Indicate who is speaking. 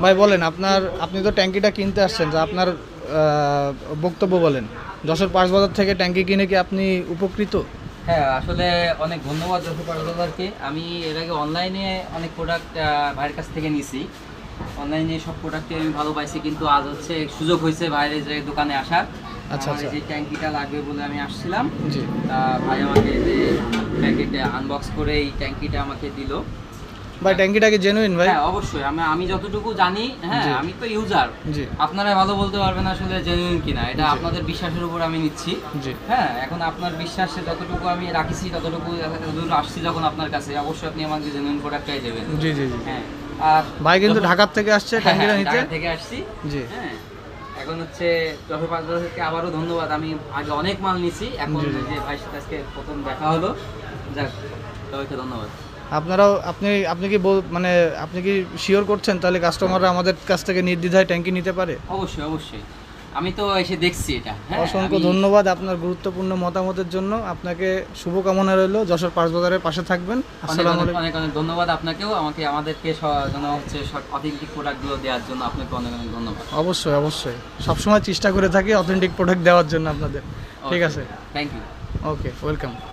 Speaker 1: ভাই বলেন আপনি তো ট্যাঙ্কিটা কিনতে আসছেন, যে আপনার বক্তব্য বলেন। যশোর পাঁচ বাজার থেকে ট্যাঙ্কি কিনে কি আপনি উপকৃত?
Speaker 2: হ্যাঁ, আসলে অনেক ধন্যবাদ যশোর পারদাদারকে। আমি এর আগে অনলাইনে অনেক প্রোডাক্ট ভাইয়ের কাছ থেকে নিছি। অনলাইনে সব প্রোডাক্টই আমি ভালো পাইছি, কিন্তু আজ হচ্ছে সুযোগ হয়েছে বাইরের যে দোকানে আসার।
Speaker 1: আচ্ছা
Speaker 2: আমার
Speaker 1: আচ্ছা,
Speaker 2: এই যে ট্যাঙ্কিটা লাগবে বলে আমি আসছিলাম।
Speaker 1: জি
Speaker 2: ভাই আমাকে যে প্যাকেটটা আনবক্স করে এই ট্যাঙ্কিটা আমাকে দিল।
Speaker 1: ভাই, ট্যাঙ্কিটা কি জেনুইন ভাই?
Speaker 2: হ্যাঁ, অবশ্যই। আমি যতটুকু জানি, হ্যাঁ,
Speaker 1: জি
Speaker 2: আমি তো ইউজার।
Speaker 1: জি
Speaker 2: আপনারা ভালো বলতে পারবেন আসলে জেনুইন কিনা, এটা
Speaker 1: জি
Speaker 2: আপনাদের বিশ্বাসের উপর আমি নিচ্ছি।
Speaker 1: জি
Speaker 2: হ্যাঁ, এখন আপনার বিশ্বাসে যতটুকু আমি রাখিছি, ততটুকু দূর আসছি যখন আপনার কাছে, অবশ্যই আপনি আমাকে জেনুইন প্রোডাক্টটাই দেবেন।
Speaker 1: জি জি জি
Speaker 2: হ্যাঁ, আর
Speaker 1: ভাই কিন্তু ঢাকার থেকে আসছে ট্যাঙ্কিটা নিতে।
Speaker 2: ঢাকা থেকে আসছি।
Speaker 1: জি
Speaker 2: হ্যাঁ, এখন হচ্ছে যশোর পাঁচবাজার থেকে আবারও ধন্যবাদ। আমি আগে অনেক মাল নিছি, এখন
Speaker 1: জি, জি।
Speaker 2: যে ভাইয়ের সাথে আজকে প্রথম দেখা হলো, যাক, সবাইকে ধন্যবাদ।
Speaker 1: আপনারাও আপনি কি মানে আপনি কি শিওর করছেন তাহলে কাস্টমাররা আমাদের কাছ থেকে নির্দ্বিধায় ট্যাঙ্কি নিতে পারে?
Speaker 2: অবশ্যই, অবশ্যই। আমি তো এসে দেখছি এটা। হ্যাঁ,
Speaker 1: অসংখ্য
Speaker 2: আমি
Speaker 1: ধন্যবাদ আপনার গুরুত্বপূর্ণ মতামতের জন্য। আপনাকে শুভকামনা রইল, যশোর পাঁচ বাজারের পাশে থাকবেন।
Speaker 2: অনেক
Speaker 1: আসসালামু
Speaker 2: অনেক
Speaker 1: আলাইকুম।
Speaker 2: অনেক অনেক ধন্যবাদ আপনাকেও, আমাদেরকে যেন হচ্ছে অথেন্টিক প্রোডাক্টগুলো দেওয়ার জন্য আপনাকে অনেক অনেক ধন্যবাদ।
Speaker 1: অবশ্যই অবশ্যই, সবসময় চেষ্টা করে থাকি অথেন্টিক প্রোডাক্ট দেওয়ার জন্য আপনাদের। ঠিক আছে,
Speaker 2: থ্যাংক ইউ।
Speaker 1: Okay, welcome.